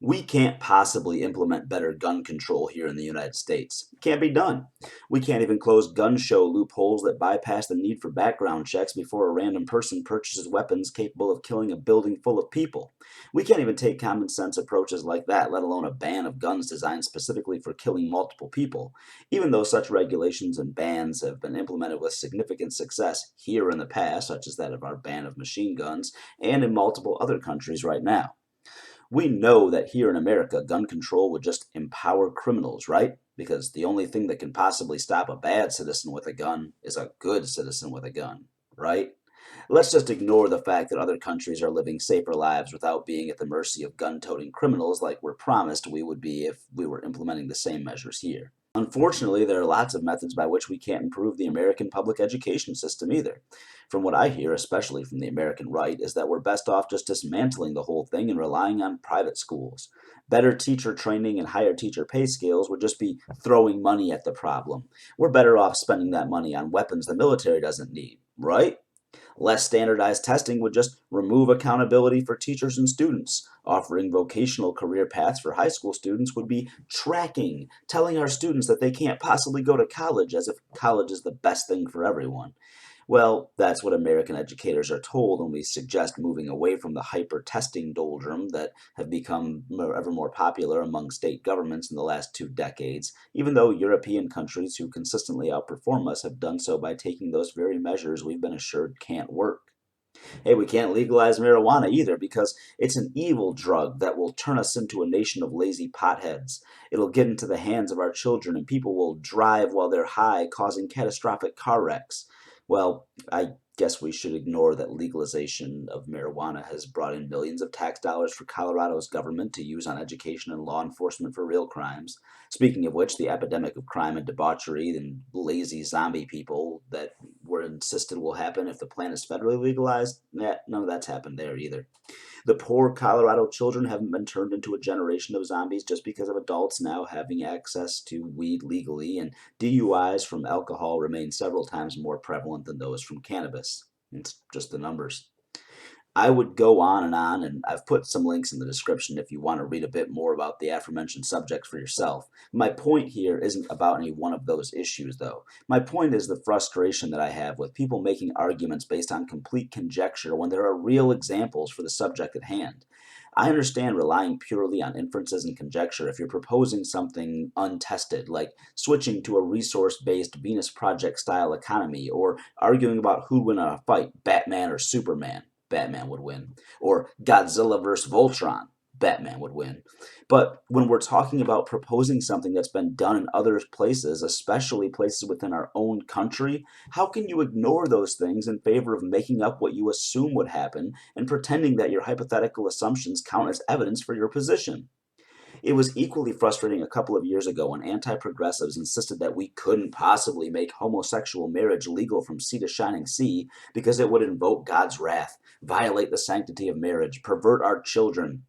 We can't possibly implement better gun control here in the United States. It can't be done. We can't even close gun show loopholes that bypass the need for background checks before a random person purchases weapons capable of killing a building full of people. We can't even take common sense approaches like that, let alone a ban of guns designed specifically for killing multiple people, even though such regulations and bans have been implemented with significant success here in the past, such as that of our ban of machine guns, and in multiple other countries right now. We know that here in America, gun control would just empower criminals, right? Because the only thing that can possibly stop a bad citizen with a gun is a good citizen with a gun, right? Let's just ignore the fact that other countries are living safer lives without being at the mercy of gun toting criminals like we're promised we would be if we were implementing the same measures here. Unfortunately, there are lots of methods by which we can't improve the American public education system either. From what I hear, especially from the American right, is that we're best off just dismantling the whole thing and relying on private schools. Better teacher training and higher teacher pay scales would just be throwing money at the problem. We're better off spending that money on weapons the military doesn't need, right? Less standardized testing would just remove accountability for teachers and students. Offering vocational career paths for high school students would be tracking, telling our students that they can't possibly go to college as if college is the best thing for everyone. Well, that's what American educators are told when we suggest moving away from the hyper testing doldrum that have become ever more popular among state governments in the last 2 decades, even though European countries who consistently outperform us have done so by taking those very measures we've been assured can't work. Hey, we can't legalize marijuana either because it's an evil drug that will turn us into a nation of lazy potheads. It'll get into the hands of our children and people will drive while they're high, causing catastrophic car wrecks. Well, I guess we should ignore that legalization of marijuana has brought in millions of tax dollars for Colorado's government to use on education and law enforcement for real crimes. Speaking of which, the epidemic of crime and debauchery and lazy zombie people that were insisted will happen if the plant is federally legalized, none of that's happened there either. The poor Colorado children haven't been turned into a generation of zombies just because of adults now having access to weed legally, and DUIs from alcohol remain several times more prevalent than those from cannabis. It's just the numbers. I would go on, and I've put some links in the description if you want to read a bit more about the aforementioned subjects for yourself. My point here isn't about any one of those issues, though. My point is the frustration that I have with people making arguments based on complete conjecture when there are real examples for the subject at hand. I understand relying purely on inferences and conjecture if you're proposing something untested, like switching to a resource based Venus Project style economy, or arguing about who'd win a fight, Batman or Superman. Batman would win. Or Godzilla vs. Voltron. Batman would win. But when we're talking about proposing something that's been done in other places, especially places within our own country, how can you ignore those things in favor of making up what you assume would happen and pretending that your hypothetical assumptions count as evidence for your position? It was equally frustrating a couple of years ago when anti progressives insisted that we couldn't possibly make homosexual marriage legal from sea to shining sea because it would invoke God's wrath, violate the sanctity of marriage, pervert our children.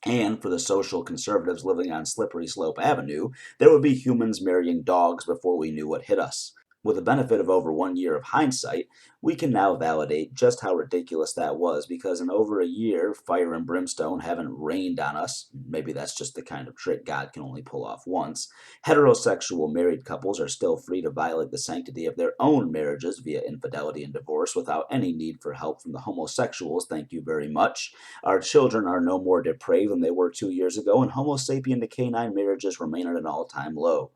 And for the social conservatives living on Slippery Slope Avenue, there would be humans marrying dogs before we knew what hit us. With the benefit of over 1 year of hindsight, we can now validate just how ridiculous that was because in over a year, fire and brimstone haven't rained on us. Maybe that's just the kind of trick God can only pull off once. Heterosexual married couples are still free to violate the sanctity of their own marriages via infidelity and divorce without any need for help from the homosexuals, thank you very much. Our children are no more depraved than they were 2 years ago, and Homo sapien to canine marriages remain at an all time low.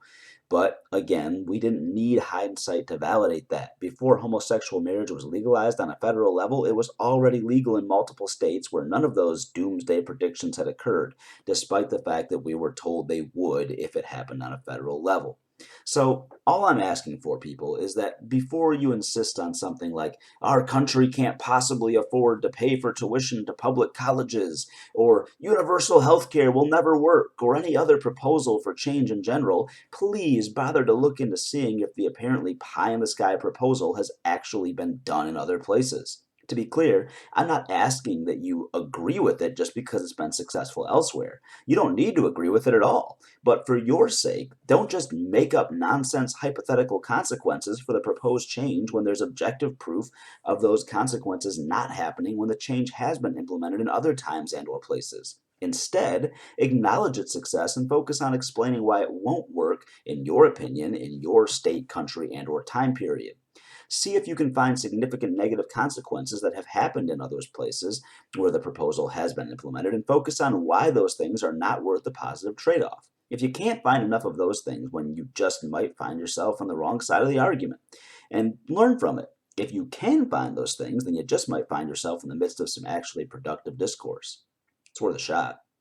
But again, we didn't need hindsight to validate that. Before homosexual marriage was legalized on a federal level, it was already legal in multiple states where none of those doomsday predictions had occurred, despite the fact that we were told they would if it happened on a federal level. So, all I'm asking for, people, is that before you insist on something like, our country can't possibly afford to pay for tuition to public colleges, or universal health care will never work, or any other proposal for change in general, please bother to look into seeing if the apparently pie in the sky proposal has actually been done in other places. To be clear, I'm not asking that you agree with it just because it's been successful elsewhere. You don't need to agree with it at all. But for your sake, don't just make up nonsense hypothetical consequences for the proposed change when there's objective proof of those consequences not happening when the change has been implemented in other times and or places. Instead, acknowledge its success and focus on explaining why it won't work, in your opinion, in your state, country, and/or time period. See if you can find significant negative consequences that have happened in other places where the proposal has been implemented and focus on why those things are not worth the positive trade off. If you can't find enough of those things, when you just might find yourself on the wrong side of the argument and learn from it. If you can find those things, then you just might find yourself in the midst of some actually productive discourse. It's worth a shot.